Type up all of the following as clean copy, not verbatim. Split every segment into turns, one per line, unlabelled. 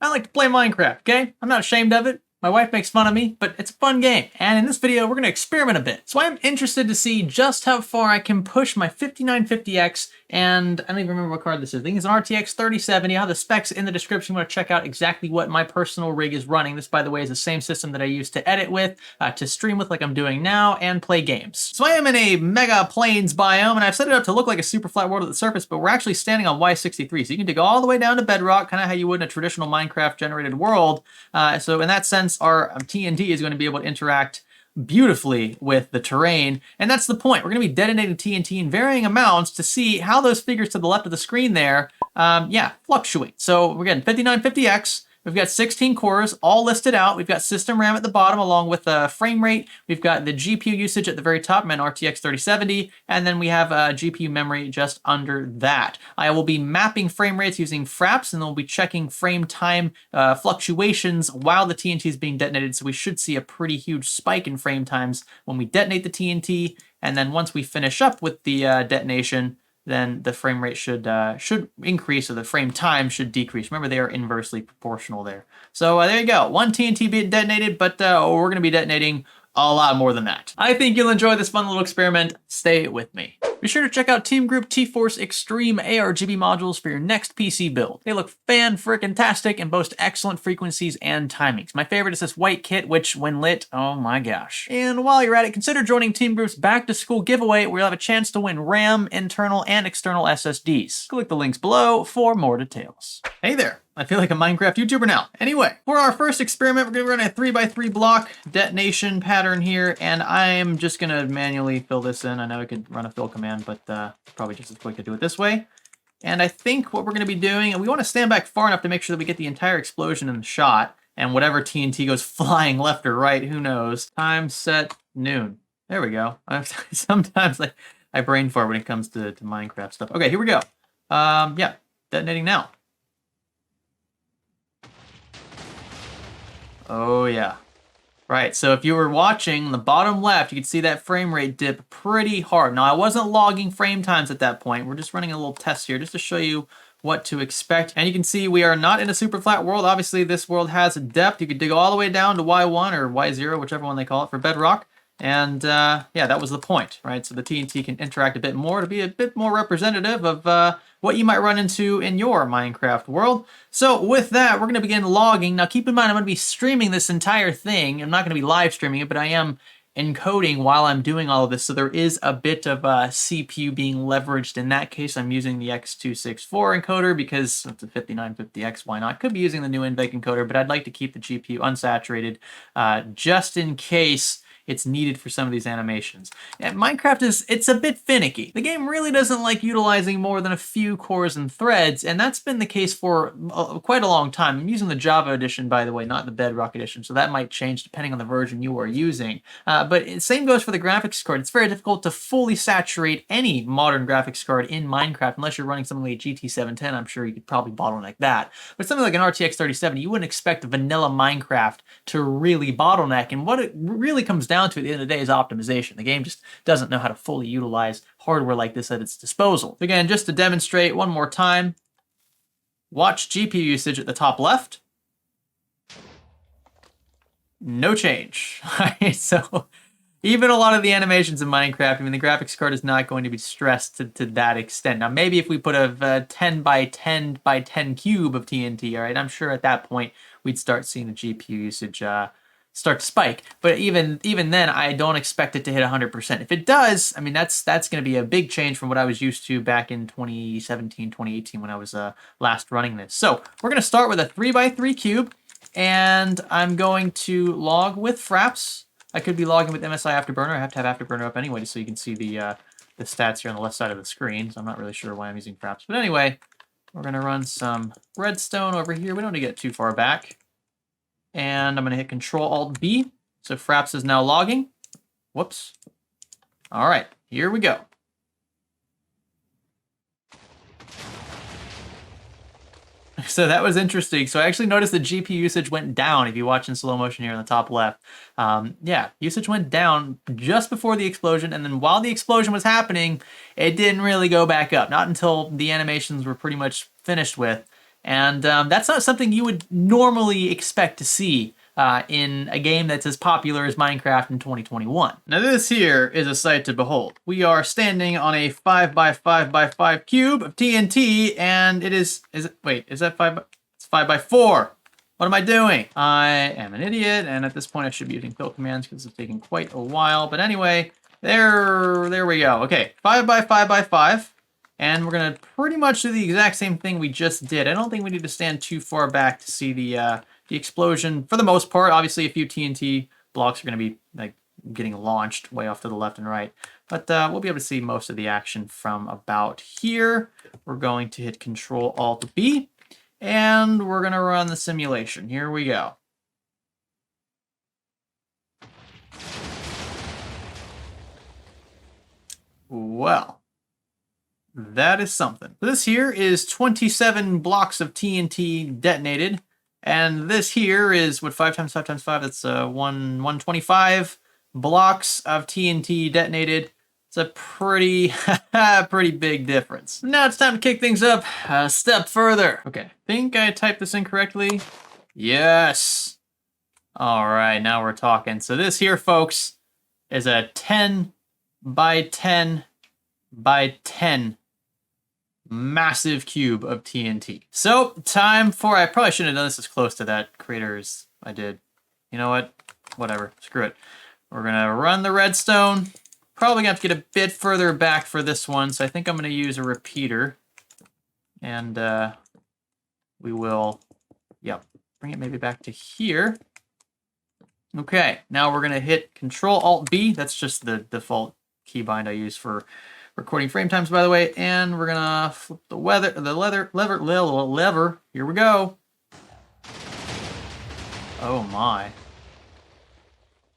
I like to play Minecraft, okay? I'm not ashamed of it. My wife makes fun of me, but it's a fun game. And in this video, we're gonna experiment a bit. So I'm interested to see just how far I can push my 5950X, and I don't even remember what card this is. I think it's an RTX 3070. I'll have the specs in the description. You want to check out exactly what my personal rig is running. This, by the way, is the same system that I use to edit with, to stream with like I'm doing now, and play games. So I am in a mega plains biome, and I've set it up to look like a super flat world at the surface, but we're actually standing on Y63. So you can dig all the way down to bedrock, kind of how you would in a traditional Minecraft generated world. So in that sense, our TNT is going to be able to interact beautifully with the terrain, and that's the point. We're going to be detonating TNT in varying amounts to see how those figures to the left of the screen there, fluctuate. So we're getting 5950X. We've got 16 cores all listed out. We've got system RAM at the bottom along with frame rate. We've got the GPU usage at the very top, an RTX 3070, and then we have GPU memory just under that. I will be mapping frame rates using fraps, and then we'll be checking frame time fluctuations while the TNT is being detonated, so we should see a pretty huge spike in frame times when we detonate the TNT, and then once we finish up with the detonation, then the frame rate should increase, or the frame time should decrease. Remember, they are inversely proportional there. So there you go. One TNT being detonated, but we're going to be detonating a lot more than that. I think you'll enjoy this fun little experiment. Stay with me. Be sure to check out Team Group T-Force Extreme ARGB modules for your next PC build. They look fan-frickin-tastic and boast excellent frequencies and timings. My favorite is this white kit, which, when lit, oh my gosh. And while you're at it, consider joining Team Group's back-to-school giveaway, where you'll have a chance to win RAM, internal, and external SSDs. Click the links below for more details. Hey there. I feel like a Minecraft YouTuber now. Anyway, for our first experiment, we're gonna run a 3x3 block detonation pattern here, and I'm just gonna manually fill this in. I know I could run a fill command, but probably just as quick to do it this way. And I think what we're gonna be doing, and we wanna stand back far enough to make sure that we get the entire explosion in the shot, and whatever TNT goes flying left or right, who knows. Time set noon. There we go. Sometimes I brain fart when it comes to Minecraft stuff. Okay, here we go. Yeah, detonating now. Oh yeah. Right, so if you were watching the bottom left, you could see that frame rate dip pretty hard. Now, I wasn't logging frame times at that point. We're just running a little test here just to show you what to expect. And you can see we are not in a super flat world. Obviously, this world has a depth. You could dig all the way down to Y1 or Y0, whichever one they call it, for bedrock. And yeah, that was the point, right? So the TNT can interact a bit more to be a bit more representative of what you might run into in your Minecraft world. So with that, we're going to begin logging. Now keep in mind, I'm going to be streaming this entire thing. I'm not going to be live streaming it, but I am encoding while I'm doing all of this. So there is a bit of CPU being leveraged. In that case, I'm using the X264 encoder because it's a 5950X. Why not? Could be using the new NVENC encoder, but I'd like to keep the GPU unsaturated just in case it's needed for some of these animations. And Minecraft it's a bit finicky. The game really doesn't like utilizing more than a few cores and threads, and that's been the case for quite a long time. I'm using the Java edition, by the way, not the Bedrock edition, so that might change depending on the version you are using. But same goes for the graphics card. It's very difficult to fully saturate any modern graphics card in Minecraft, unless you're running something like GT 710. I'm sure you could probably bottleneck that. But something like an RTX 3070, you wouldn't expect vanilla Minecraft to really bottleneck, and what it really comes down to at the end of the day is optimization. The game just doesn't know how to fully utilize hardware like this at its disposal. So again, just to demonstrate one more time, watch GPU usage at the top left. No change. Right? So even a lot of the animations in Minecraft, I mean, the graphics card is not going to be stressed to that extent. Now, maybe if we put a 10 by 10 by 10 cube of TNT, all right, I'm sure at that point we'd start seeing the GPU usage start to spike. But even then, I don't expect it to hit 100%. If it does, I mean, that's going to be a big change from what I was used to back in 2017, 2018 when I was last running this. So we're going to start with a 3x3 cube, and I'm going to log with fraps. I could be logging with MSI Afterburner. I have to have Afterburner up anyway, so you can see the stats here on the left side of the screen. So I'm not really sure why I'm using fraps. But anyway, we're going to run some redstone over here. We don't need to get too far back. And I'm going to hit Control-Alt-B. So fraps is now logging. Whoops. All right, here we go. So that was interesting. So I actually noticed the GPU usage went down if you watch in slow motion here in the top left. Yeah, usage went down just before the explosion, and then while the explosion was happening, it didn't really go back up. Not until the animations were pretty much finished with. And that's not something you would normally expect to see in a game that's as popular as Minecraft in 2021. Now this here is a sight to behold. We are standing on a 5x5x5 cube of TNT, and it is that 5 by, it's 5x4. What am I doing? I am an idiot, and at this point I should be using fill commands because it's taking quite a while. But anyway, there we go. Okay, 5x5x5. And we're gonna pretty much do the exact same thing we just did. I don't think we need to stand too far back to see the explosion. For the most part, obviously a few TNT blocks are gonna be like getting launched way off to the left and right. But we'll be able to see most of the action from about here. We're going to hit Control-Alt-B, and we're gonna run the simulation. Here we go. Well, that is something. This here is 27 blocks of TNT detonated, and this here is what 5 times 5 times 5. That's 125 blocks of TNT detonated. It's a pretty pretty big difference. Now it's time to kick things up a step further. Okay, I think I typed this incorrectly. Yes. All right, now we're talking. So this here, folks, is a 10 by 10 by 10 massive cube of TNT. So time for, I probably shouldn't have done this as close to that crater as I did. You know what? Whatever, screw it. We're gonna run the redstone. Probably gonna have to get a bit further back for this one, so I think I'm gonna use a repeater. And we will, yep, bring it maybe back to here. Okay, now we're gonna hit Control-Alt-B. That's just the default keybind I use for recording frame times, by the way. And we're gonna flip the lever. Here we go. Oh my.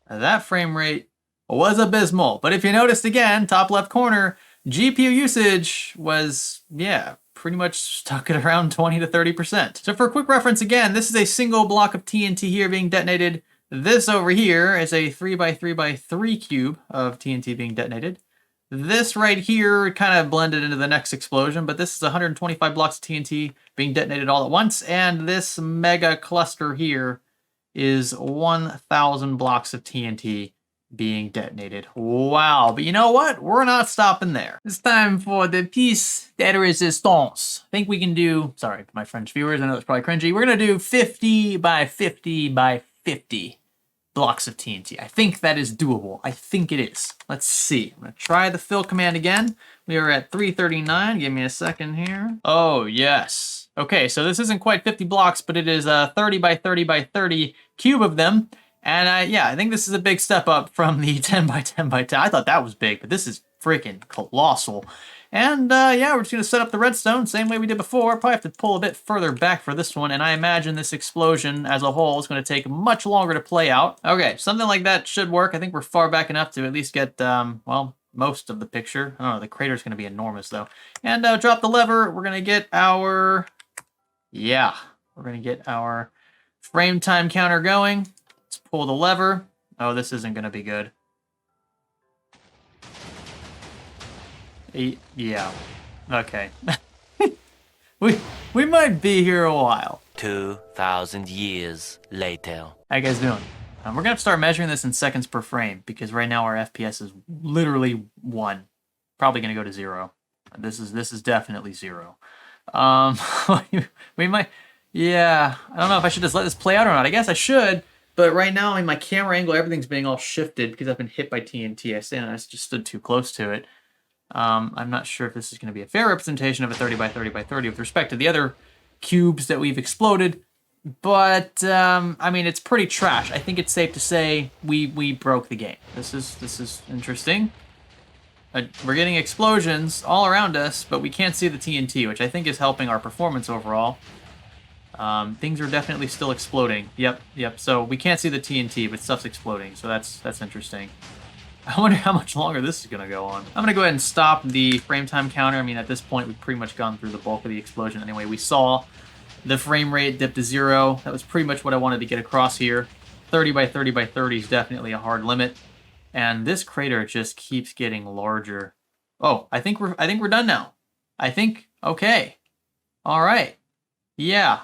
That frame rate was abysmal. But if you noticed again, top left corner, GPU usage was, yeah, pretty much stuck at around 20 to 30%. So for a quick reference again, this is a single block of TNT here being detonated. This over here is a 3x3x3 cube of TNT being detonated. This right here kind of blended into the next explosion, but this is 125 blocks of TNT being detonated all at once, and this mega cluster here is 1,000 blocks of TNT being detonated. Wow, but you know what? We're not stopping there. It's time for the piece de resistance. I think we can do, sorry, my French viewers, I know it's probably cringy. We're gonna do 50 by 50 by 50 blocks of TNT. I think that is doable. I think it is. Let's see. I'm gonna try the fill command again. We are at 339. Give me a second here. Oh, yes. Okay, so this isn't quite 50 blocks, but it is a 30 by 30 by 30 cube of them. And yeah, I think this is a big step up from the 10 by 10 by 10. I thought that was big, but this is freaking colossal. And yeah, we're just gonna set up the redstone, same way we did before. Probably have to pull a bit further back for this one, and I imagine this explosion as a whole is gonna take much longer to play out. Okay, something like that should work. I think we're far back enough to at least get, well, most of the picture. I don't know, the crater's gonna be enormous though. And drop the lever, we're gonna get our, yeah, we're gonna get our frame time counter going. Let's pull the lever. Oh, this isn't gonna be good. Yeah. Okay. we might be here a while.
2,000 years later.
How you guys doing? We're gonna have to start measuring this in seconds per frame because right now our FPS is literally 1. Probably gonna go to 0. This is definitely 0. We might. Yeah. I don't know if I should just let this play out or not. I guess I should. But right now, in my camera angle, everything's being all shifted because I've been hit by TNT. I just stood too close to it. I'm not sure if this is going to be a fair representation of a 30 by 30 by 30 with respect to the other cubes that we've exploded. But, I mean, it's pretty trash. I think it's safe to say we broke the game. This is interesting. We're getting explosions all around us, but we can't see the TNT, which I think is helping our performance overall. Things are definitely still exploding. Yep. So we can't see the TNT, but stuff's exploding. So that's interesting. I wonder how much longer this is going to go on. I'm going to go ahead and stop the frame time counter. I mean, at this point, we've pretty much gone through the bulk of the explosion. Anyway, we saw the frame rate dip to 0. That was pretty much what I wanted to get across here. 30 by 30 by 30 is definitely a hard limit. And this crater just keeps getting larger. Oh, I think we're done now. I think, okay. All right. Yeah,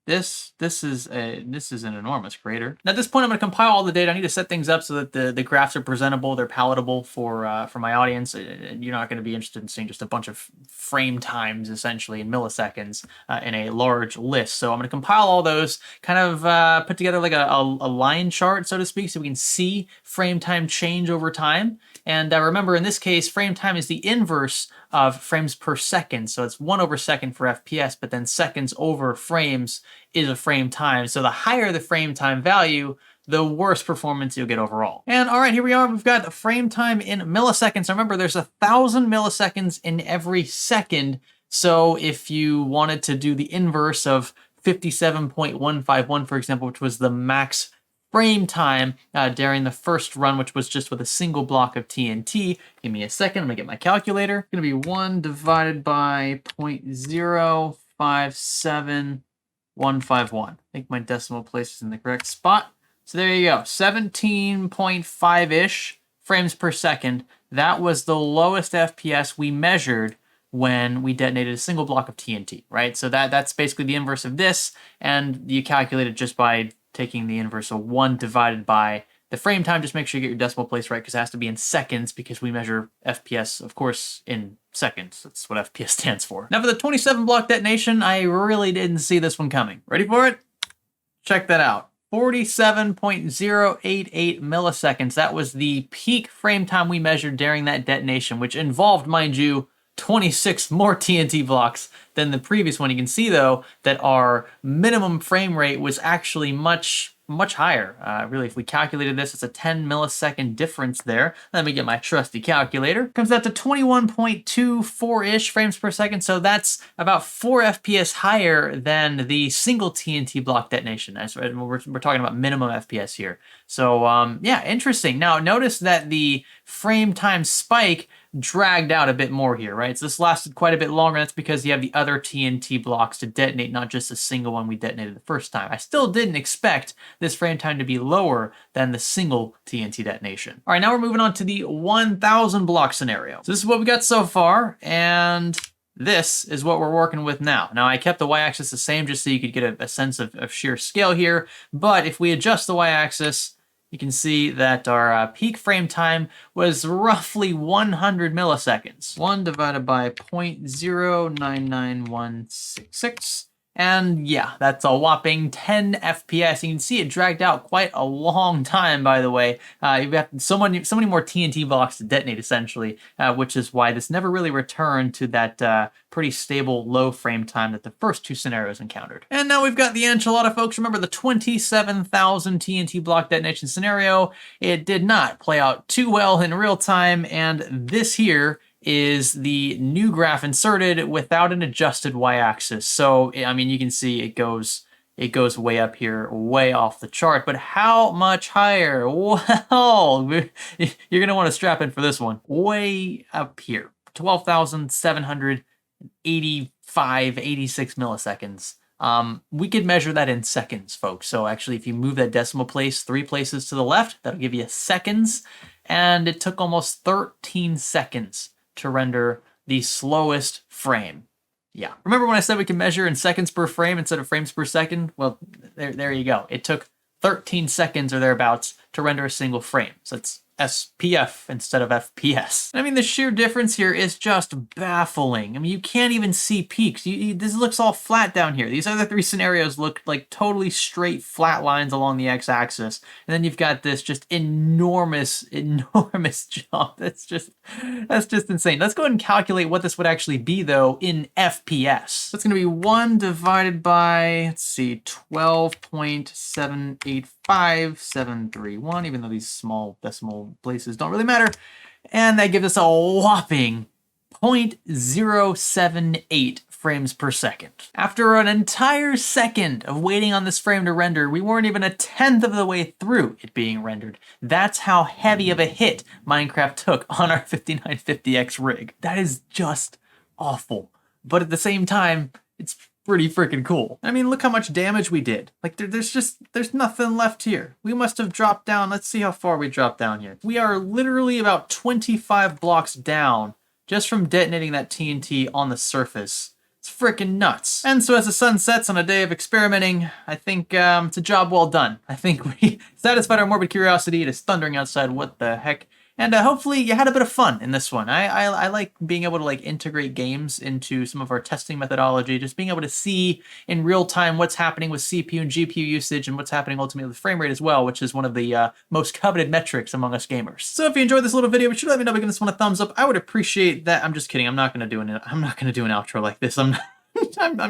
this is an enormous crater. Now, at this point, I'm going to compile all the data. I need to set things up so that the graphs are presentable, they're palatable for my audience. You're not going to be interested in seeing just a bunch of frame times, essentially, in milliseconds in a large list. So I'm going to compile all those, kind of put together like a line chart, so to speak, so we can see frame time change over time. And remember, in this case, frame time is the inverse of frames per second. So it's 1/2 for FPS, but then seconds over frames is a frame time. So the higher the frame time value, the worse performance you'll get overall. And all right, here we are. We've got frame time in milliseconds. Remember, there's 1,000 milliseconds in every second. So if you wanted to do the inverse of 57.151, for example, which was the max frame time during the first run, which was just with a single block of TNT. Give me a second, I'm gonna get my calculator. It's gonna be 1 divided by 0.057151. I think my decimal place is in the correct spot. So there you go, 17.5-ish frames per second. That was the lowest FPS we measured when we detonated a single block of TNT, right? So that's basically the inverse of this, and you calculate it just by taking the inverse of 1 divided by the frame time. Just make sure you get your decimal place right, because it has to be in seconds, because we measure FPS, of course, in seconds. That's what FPS stands for. Now for the 27 block detonation, I really didn't see this one coming. Ready for it? Check that out. 47.088 milliseconds. That was the peak frame time we measured during that detonation, which involved, mind you, 26 more TNT blocks than the previous one. You can see, though, that our minimum frame rate was actually much higher. Really, if we calculated this, it's a 10 millisecond difference there. Let me get my trusty calculator. Comes out to 21.24-ish frames per second, so that's about 4 FPS higher than the single TNT block detonation. We're talking about minimum FPS here. So yeah, interesting. Now notice that the frame time spike dragged out a bit more here, right? So this lasted quite a bit longer. That's because you have the other TNT blocks to detonate, not just a single one we detonated the first time. I still didn't expect this frame time to be lower than the single TNT detonation. All right, now we're moving on to the 1,000 block scenario. So this is what we got so far, and this is what we're working with now. Now, I kept the y-axis the same just so you could get a sense of sheer scale here, but if we adjust the y-axis, you can see that our peak frame time was roughly 100 milliseconds. 1 divided by 0.099166. And yeah, that's a whopping 10 FPS. You can see it dragged out quite a long time, by the way. You've got so many more TNT blocks to detonate, essentially, which is why this never really returned to that pretty stable low frame time that the first two scenarios encountered. And now we've got the enchilada, folks. Remember the 27,000 TNT block detonation scenario? It did not play out too well in real time, and this here is the new graph inserted without an adjusted y-axis. So, I mean, you can see it goes way up here, way off the chart, but how much higher? Well, you're gonna want to strap in for this one. Way up here, 12,785, 86 milliseconds. We could measure that in seconds, folks. So actually, if you move that decimal place 3 places to the left, that'll give you seconds. And it took almost 13 seconds to render the slowest frame. Yeah. Remember when I said we can measure in seconds per frame instead of frames per second? Well, there you go. It took 13 seconds or thereabouts to render a single frame. So it's SPF instead of FPS. I mean, the sheer difference here is just baffling. I mean, you can't even see peaks. This looks all flat down here. These other 3 scenarios look like totally straight flat lines along the x-axis. And then you've got this just enormous jump. That's just insane. Let's go ahead and calculate what this would actually be, though, in FPS. So it's going to be 1 divided by, let's see, 12.785731, even though these small decimal places don't really matter. And that gives us a whopping 0.078 frames per second. After an entire second of waiting on this frame to render, we weren't even a 1/10 of the way through it being rendered. That's how heavy of a hit Minecraft took on our 5950X rig. That is just awful. But at the same time, it's pretty freaking cool. I mean, look how much damage we did. Like, there's nothing left here. We must have dropped down. Let's see how far we dropped down here. We are literally about 25 blocks down just from detonating that TNT on the surface. As It's freaking nuts. And so as the sun sets on a day of experimenting, I think it's a job well done. I think we satisfied our morbid curiosity. It is thundering outside. What the heck? And hopefully you had a bit of fun in this one. I like being able to like integrate games into some of our testing methodology, just being able to see in real time what's happening with CPU and GPU usage and what's happening ultimately with frame rate as well, which is one of the most coveted metrics among us gamers. So if you enjoyed this little video, be sure to let me know by giving this one a thumbs up. I would appreciate that. I'm just kidding. I'm not gonna do an outro like this. I'm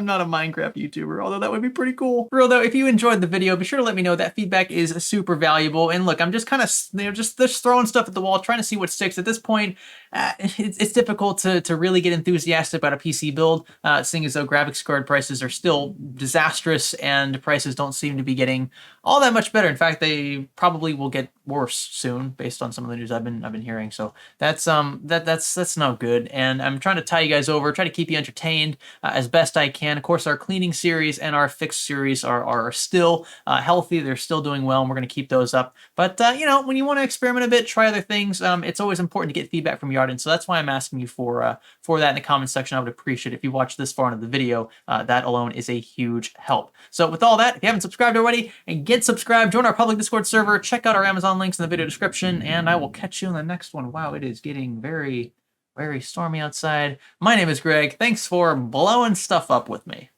not a Minecraft YouTuber, although that would be pretty cool. For real though, if you enjoyed the video, be sure to let me know. That feedback is super valuable. And look, I'm just kind of, just throwing stuff at the wall, trying to see what sticks. At this point, it's difficult to really get enthusiastic about a PC build, seeing as though graphics card prices are still disastrous and prices don't seem to be getting all that much better. In fact, they probably will get worse soon, based on some of the news I've been hearing. So that's not good. And I'm trying to tie you guys over, try to keep you entertained as best I can. Of course, our cleaning series and our fix series are still healthy. They're still doing well, and we're going to keep those up. But you know, when you want to experiment a bit, try other things. It's always important to get feedback from your audience. So that's why I'm asking you for that in the comments section. I would appreciate it if you watch this far into the video. That alone is a huge help. So with all that, if you haven't subscribed already, and get subscribed, join our public Discord server, check out our Amazon links in the video description, and I will catch you in the next one. Wow, it is getting very, very stormy outside. My name is Greg. Thanks for blowing stuff up with me.